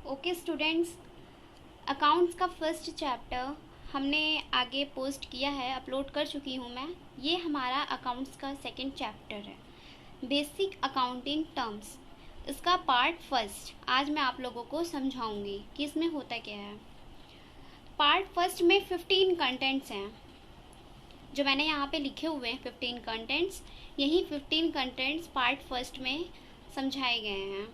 Okay students, accounts का first chapter हमने आगे पोस्ट किया है, अपलोड कर चुकी हूँ मैं। ये हमारा अकाउंट्स का सेकंड चैप्टर है, बेसिक अकाउंटिंग टर्म्स। इसका पार्ट फर्स्ट आज मैं आप लोगों को समझाऊंगी कि इसमें होता क्या है। पार्ट फर्स्ट में 15 कंटेंट्स हैं जो मैंने यहाँ पे लिखे हुए हैं। 15 कंटेंट्स, यही 15 कंटेंट्स पार्ट फर्स्ट में समझाए गए हैं।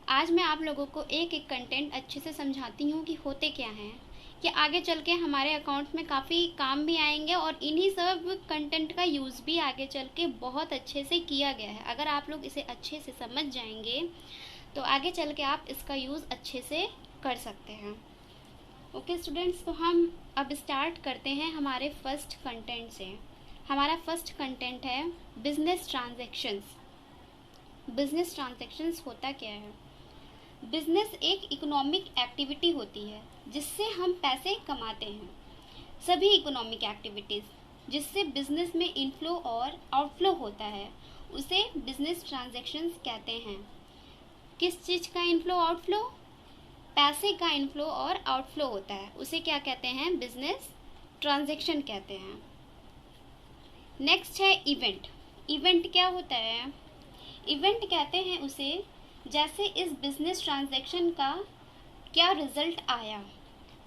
आज मैं आप लोगों को एक एक कंटेंट अच्छे से समझाती हूँ कि होते क्या हैं, कि आगे चल के हमारे अकाउंट में काफ़ी काम भी आएंगे और इन्हीं सब कंटेंट का यूज़ भी आगे चल के बहुत अच्छे से किया गया है। अगर आप लोग इसे अच्छे से समझ जाएंगे तो आगे चल के आप इसका यूज़ अच्छे से कर सकते हैं। ओके स्टूडेंट्स, तो हम अब स्टार्ट करते हैं हमारे फर्स्ट कंटेंट से। हमारा फर्स्ट कंटेंट है बिजनेस ट्रांजैक्शंस। बिजनेस ट्रांजैक्शंस होता क्या है? बिजनेस एक इकोनॉमिक एक्टिविटी होती है जिससे हम पैसे कमाते हैं। सभी इकोनॉमिक एक्टिविटीज़ जिससे बिजनेस में इनफ्लो और आउटफ्लो होता है उसे बिजनेस ट्रांजैक्शंस कहते हैं। किस चीज़ का इनफ्लो आउटफ्लो? पैसे का इनफ्लो और आउटफ्लो होता है, उसे क्या कहते हैं? बिजनेस ट्रांजैक्शन कहते हैं। नेक्स्ट है इवेंट। इवेंट क्या होता है? इवेंट कहते हैं उसे जैसे इस बिजनेस ट्रांजैक्शन का क्या रिजल्ट आया,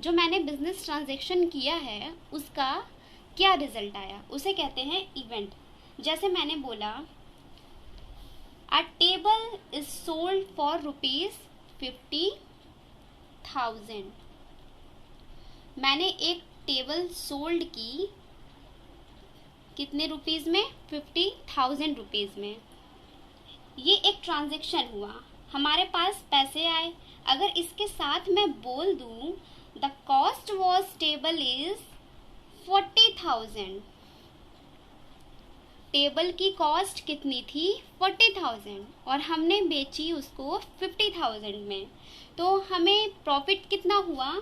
जो मैंने बिजनेस ट्रांजैक्शन किया है उसका क्या रिजल्ट आया, उसे कहते हैं इवेंट। जैसे मैंने बोला अ टेबल इज सोल्ड फॉर ₹50,000। मैंने एक टेबल सोल्ड की कितने रुपीज़ में? 50,000 रुपीज़ में। ये एक ट्रांजैक्शन हुआ, हमारे पास पैसे आए। अगर इसके साथ मैं बोल दूं the cost was table is 40,000। Table की कॉस्ट कितनी थी? 40,000 और हमने बेची उसको 50,000 में, तो हमें प्रॉफिट कितना हुआ?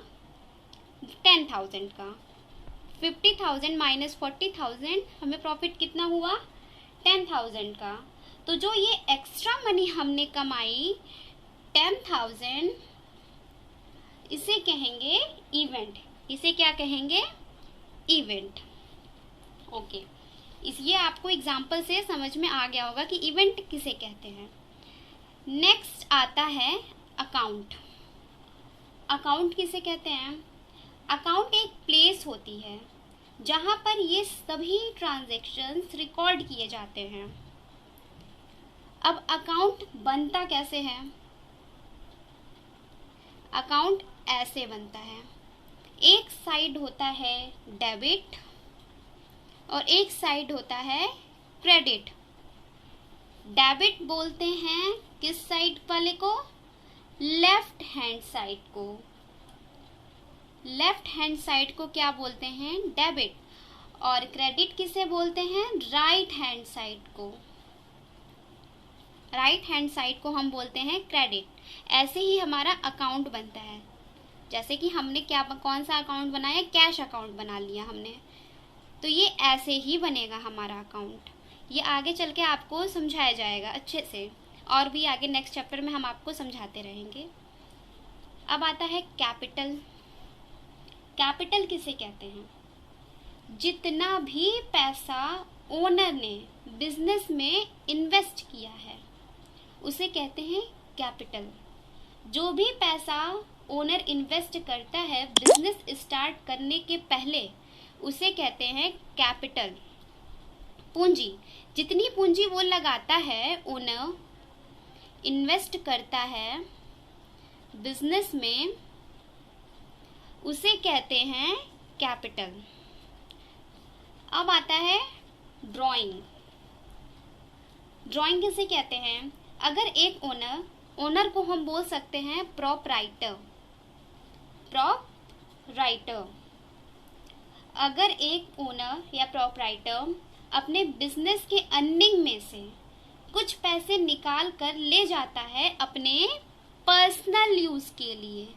10,000 का। 50,000 माइनस 40,000, हमें प्रॉफिट कितना हुआ? 10,000 का। तो जो ये एक्स्ट्रा मनी हमने कमाई 10,000, इसे कहेंगे इवेंट। इसे क्या कहेंगे? इवेंट। ओके, ये आपको एग्जाम्पल से समझ में आ गया होगा कि इवेंट किसे कहते हैं। नेक्स्ट आता है अकाउंट। अकाउंट किसे कहते हैं? अकाउंट एक प्लेस होती है जहां पर ये सभी ट्रांजैक्शंस रिकॉर्ड किए जाते हैं। अब अकाउंट बनता कैसे है? अकाउंट ऐसे बनता है, एक साइड होता है डेबिट और एक साइड होता है क्रेडिट। डेबिट बोलते हैं किस साइड वाले को? लेफ्ट हैंड साइड को। लेफ्ट हैंड साइड को क्या बोलते हैं? डेबिट। और क्रेडिट किसे बोलते हैं? राइट हैंड साइड को। राइट हैंड साइड को हम बोलते हैं क्रेडिट। ऐसे ही हमारा अकाउंट बनता है। जैसे कि हमने कौन सा अकाउंट बनाया? कैश अकाउंट बना लिया हमने, तो ये ऐसे ही बनेगा हमारा अकाउंट। ये आगे चल के आपको समझाया जाएगा अच्छे से, और भी आगे नेक्स्ट चैप्टर में हम आपको समझाते रहेंगे। अब आता है कैपिटल। कैपिटल किसे कहते हैं? जितना भी पैसा ओनर ने बिजनेस में इन्वेस्ट किया है उसे कहते हैं कैपिटल। जो भी पैसा ओनर इन्वेस्ट करता है बिजनेस स्टार्ट करने के पहले उसे कहते हैं कैपिटल। पूंजी, जितनी पूंजी वो लगाता है, ओनर इन्वेस्ट करता है बिजनेस में, उसे कहते हैं कैपिटल। अब आता है ड्राइंग। ड्राइंग किसे कहते हैं? अगर एक ओनर को हम बोल सकते हैं प्रोपराइटर। प्रोपराइटर। अगर एक ओनर या प्रोपराइटर अपने बिजनेस के अर्निंग में से कुछ पैसे निकाल कर ले जाता है अपने पर्सनल यूज के लिए,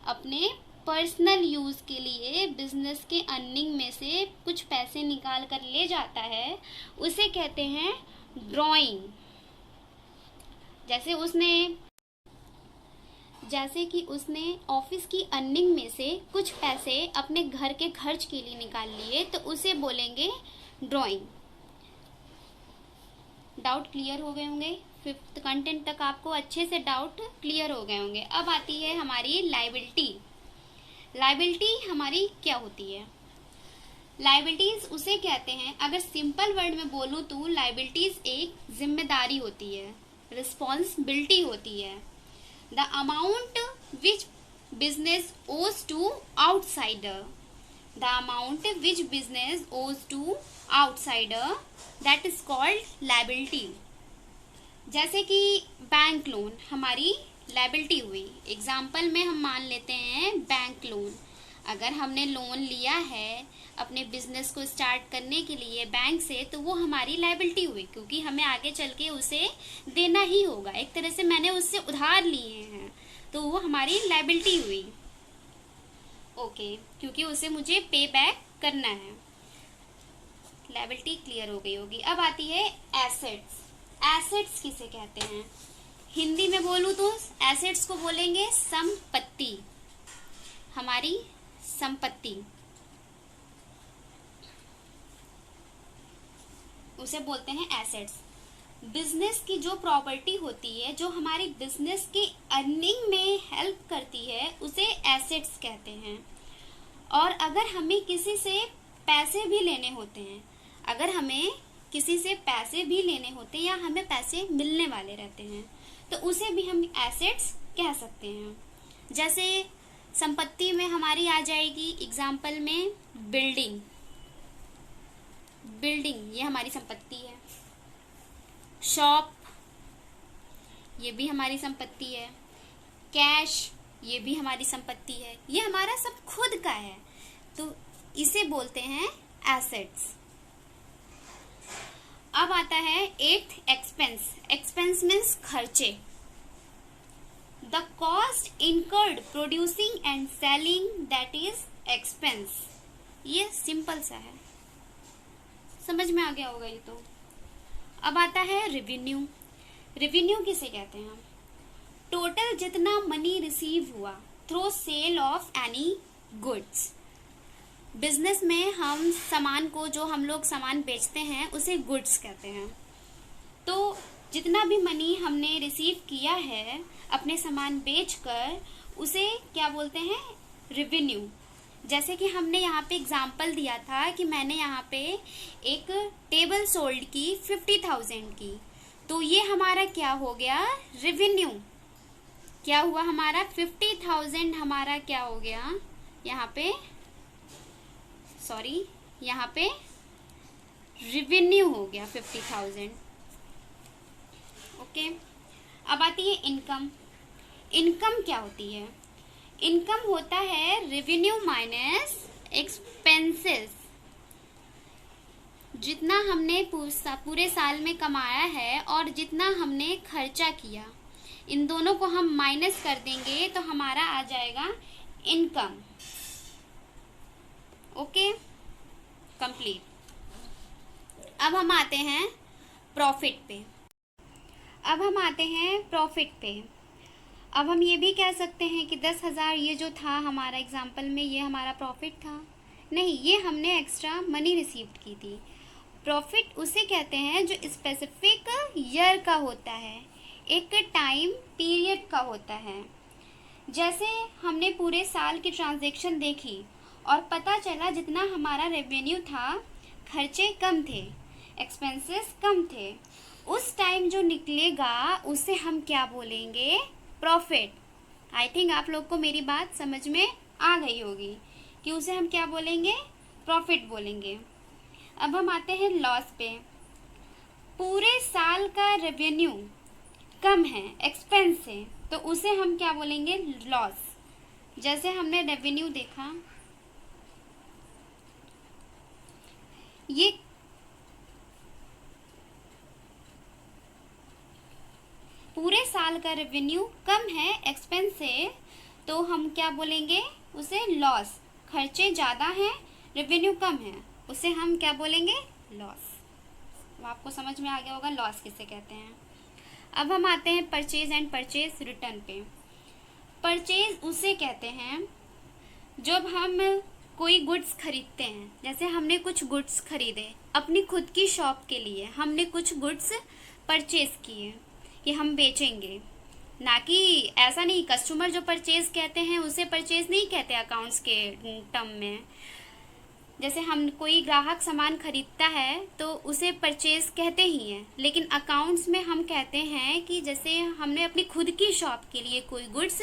अपने पर्सनल यूज के लिए बिजनेस के अर्निंग में से कुछ पैसे निकाल कर ले जाता है, उसे कहते हैं ड्राइंग। जैसे कि उसने ऑफिस की अर्निंग में से कुछ पैसे अपने घर के खर्च के लिए निकाल लिए, तो उसे बोलेंगे ड्राइंग। डाउट क्लियर हो गए होंगे? 5th कंटेंट तक आपको अच्छे से डाउट क्लियर हो गए होंगे। अब आती है हमारी लायबिलिटी। लायबिलिटी हमारी क्या होती है? लायबिलिटीज उसे कहते हैं, अगर सिंपल वर्ड में बोलूं तो लायबिलिटीज एक जिम्मेदारी होती है, रिस्पॉन्सिबिलिटी होती है। The amount which business owes to outsider, the amount which business owes to outsider, that is called liability. जैसे कि बैंक लोन हमारी लायबिलिटी हुई। एग्जाम्पल में हम मान लेते हैं बैंक लोन। अगर हमने लोन लिया है अपने बिजनेस को स्टार्ट करने के लिए बैंक से, तो वो हमारी लायबिलिटी हुई, क्योंकि हमें आगे चल के उसे देना ही होगा। एक तरह से मैंने उससे उधार लिए हैं, तो वो हमारी लायबिलिटी हुई। ओके, क्योंकि उसे मुझे पे बैक करना है। लायबिलिटी क्लियर हो गई होगी। अब आती है एसेट्स। एसेट्स किसे कहते हैं? हिंदी में बोलूं तो एसेट्स को बोलेंगे संपत्ति, हमारी संपत्ति, उसे बोलते हैं एसेट्स। बिजनेस की जो प्रॉपर्टी होती है, जो हमारी बिजनेस की अर्निंग में हेल्प करती है, उसे एसेट्स कहते हैं। और अगर हमें किसी से पैसे भी लेने होते हैं, अगर हमें किसी से पैसे भी लेने होते हैं या हमें पैसे मिलने वाले रहते हैं, तो उसे भी हम एसेट्स कह सकते हैं। जैसे संपत्ति में हमारी आ जाएगी एग्जाम्पल में बिल्डिंग। बिल्डिंग ये हमारी संपत्ति है। शॉप ये भी हमारी संपत्ति है। कैश ये भी हमारी संपत्ति है। ये हमारा सब खुद का है, तो इसे बोलते हैं एसेट्स। अब आता है 8th एक्सपेंस। एक्सपेंस मीन्स खर्चे। The cost incurred producing and selling, that is expense. ये सिंपल सा है, समझ में आ गया होगा ये तो। अब आता है रेवेन्यू। रेवेन्यू किसे कहते हैं? टोटल जितना मनी रिसीव हुआ through sale of any goods. Business में हम सामान को, जो हम लोग सामान बेचते हैं, उसे गुड्स कहते हैं। तो जितना भी मनी हमने रिसीव किया है अपने सामान बेचकर, उसे क्या बोलते हैं? रेवेन्यू। जैसे कि हमने यहाँ पे एग्जाम्पल दिया था कि मैंने यहाँ पे एक टेबल सोल्ड की 50,000 की, तो ये हमारा क्या हो गया? रेवेन्यू। क्या हुआ हमारा? 50,000 हमारा क्या हो गया यहाँ पे? सॉरी, यहाँ पे रेवेन्यू हो गया 50,000। ओके, अब आती है इनकम। इनकम क्या होती है? इनकम होता है रेवेन्यू माइनस एक्सपेंसेस। जितना हमने पूरे साल में कमाया है और जितना हमने खर्चा किया, इन दोनों को हम माइनस कर देंगे तो हमारा आ जाएगा इनकम। Okay, complete. अब हम आते हैं प्रॉफिट पे। अब हम ये भी कह सकते हैं कि 10,000 ये जो था हमारा एग्जाम्पल में, ये हमारा प्रॉफिट था। नहीं, ये हमने एक्स्ट्रा मनी रिसीव की थी। प्रॉफिट उसे कहते हैं जो स्पेसिफिक ईयर का होता है, एक टाइम पीरियड का होता है। जैसे हमने पूरे साल की ट्रांजैक्शन देखी और पता चला जितना हमारा रेवेन्यू था, खर्चे कम थे, एक्सपेंसेस कम थे, उस टाइम जो निकलेगा उसे हम क्या बोलेंगे? प्रॉफिट। आई थिंक आप लोग को मेरी बात समझ में आ गई होगी कि उसे हम क्या बोलेंगे? प्रॉफिट बोलेंगे। अब हम आते हैं लॉस पे। पूरे साल का रेवेन्यू कम है एक्सपेंस से, तो उसे हम क्या बोलेंगे? लॉस। जैसे हमने रेवेन्यू देखा, ये पूरे साल का रेवेन्यू कम है एक्सपेंस से, तो हम क्या बोलेंगे? उसे लॉस। खर्चे ज़्यादा हैं, रेवेन्यू कम है, उसे हम क्या बोलेंगे? लॉस। तो आपको समझ में आ गया होगा लॉस किसे कहते हैं। अब हम आते हैं परचेज एंड परचेज रिटर्न पे। परचेज उसे कहते हैं जब हम कोई गुड्स खरीदते हैं। जैसे हमने कुछ गुड्स खरीदे अपनी खुद की शॉप के लिए, हमने कुछ गुड्स परचेज किए कि हम बेचेंगे, ना कि ऐसा नहीं। कस्टमर जो परचेज कहते हैं उसे परचेज नहीं कहते अकाउंट्स के टर्म में। जैसे हम कोई ग्राहक सामान खरीदता है तो उसे परचेज कहते ही हैं, लेकिन अकाउंट्स में हम कहते हैं कि जैसे हमने अपनी खुद की शॉप के लिए कोई गुड्स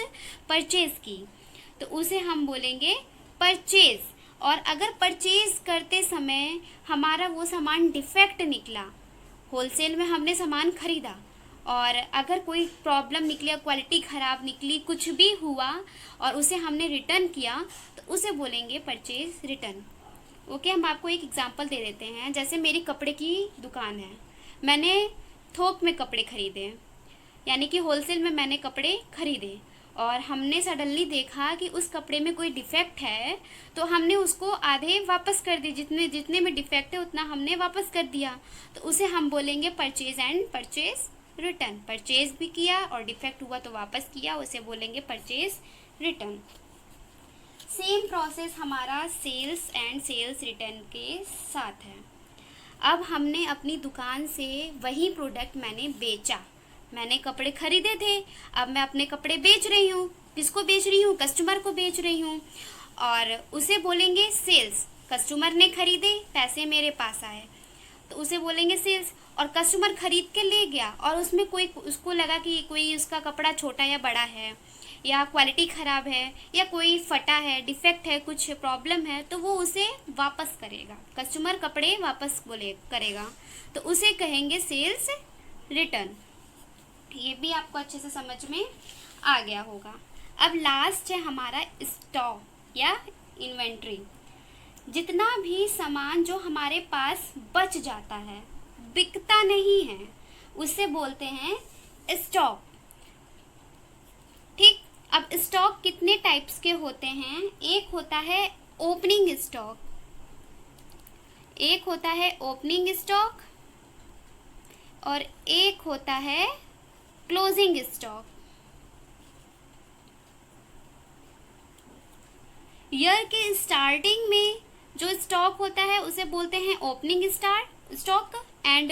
परचेज की तो उसे हम बोलेंगे परचेज। और अगर परचेज करते समय हमारा वो सामान डिफेक्ट निकला, होलसेल में हमने सामान खरीदा और अगर कोई प्रॉब्लम निकली, क्वालिटी ख़राब निकली, कुछ भी हुआ और उसे हमने रिटर्न किया तो उसे बोलेंगे परचेज रिटर्न। ओके, हम आपको एक एग्जांपल दे देते हैं। जैसे मेरी कपड़े की दुकान है, मैंने थोक में कपड़े खरीदे, यानी कि होलसेल में मैंने कपड़े खरीदे और हमने सडनली देखा कि उस कपड़े में कोई डिफेक्ट है तो हमने उसको आधे वापस कर दिए। जितने जितने में डिफेक्ट है उतना हमने वापस कर दिया, तो उसे हम बोलेंगे purchase and purchase return. Purchase भी किया और डिफेक्ट हुआ तो वापस किया, उसे बोलेंगे परचेज रिटर्न। सेम प्रोसेस हमारा सेल्स एंड सेल्स रिटर्न के साथ है। अब हमने अपनी दुकान से वही प्रोडक्ट मैंने बेचा, मैंने कपड़े खरीदे थे, अब मैं अपने कपड़े बेच रही हूँ। किसको बेच रही हूँ? कस्टमर को बेच रही हूँ और उसे बोलेंगे सेल्स। कस्टमर ने खरीदे, पैसे मेरे पास आए तो उसे बोलेंगे सेल्स। और कस्टमर खरीद के ले गया और उसमें कोई, उसको लगा कि कोई उसका कपड़ा छोटा या बड़ा है या क्वालिटी ख़राब है या कोई फटा है, डिफेक्ट है, कुछ प्रॉब्लम है, तो वो उसे वापस करेगा। कस्टमर कपड़े वापस करेगा तो उसे कहेंगे सेल्स रिटर्न। ये भी आपको अच्छे से समझ में आ गया होगा। अब लास्ट है हमारा स्टॉक या इन्वेंट्री। जितना भी सामान जो हमारे पास बच जाता है, बिकता नहीं है, उसे बोलते हैं स्टॉक। ठीक, अब स्टॉक कितने टाइप्स के होते हैं? एक होता है ओपनिंग स्टॉक, एक होता है ओपनिंग स्टॉक और एक होता है क्लोजिंग स्टॉक। ईयर के स्टार्टिंग में जो स्टॉक होता है उसे बोलते हैं ओपनिंग स्टॉक एंड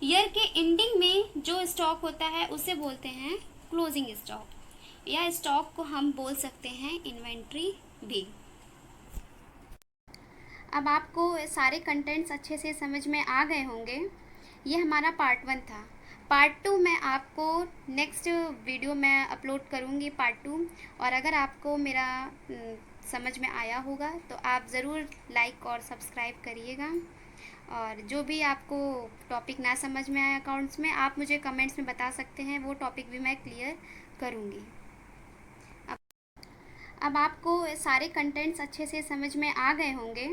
ईयर के एंडिंग में जो स्टॉक होता है उसे बोलते हैं क्लोजिंग स्टॉक, या स्टॉक को हम बोल सकते हैं इन्वेंट्री भी। अब आपको सारे कंटेंट्स अच्छे से समझ में आ गए होंगे। ये हमारा पार्ट 1 था। पार्ट 2 मैं आपको नेक्स्ट वीडियो में अपलोड करूँगी, पार्ट 2। और अगर आपको मेरा समझ में आया होगा तो आप ज़रूर लाइक और सब्सक्राइब करिएगा। और जो भी आपको टॉपिक ना समझ में आए अकाउंट्स में, आप मुझे कमेंट्स में बता सकते हैं, वो टॉपिक भी मैं क्लियर करूँगी। अब आपको सारे कंटेंट्स अच्छे से समझ में आ गए होंगे।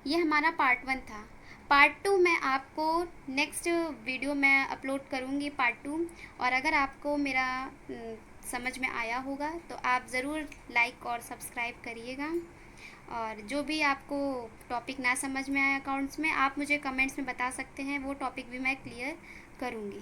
ये हमारा पार्ट 1 था। पार्ट 2 मैं आपको नेक्स्ट वीडियो में अपलोड करूँगी, पार्ट 2। और अगर आपको मेरा समझ में आया होगा तो आप ज़रूर लाइक और सब्सक्राइब करिएगा। और जो भी आपको टॉपिक ना समझ में आए अकाउंट्स में, आप मुझे कमेंट्स में बता सकते हैं, वो टॉपिक भी मैं क्लियर करूँगी।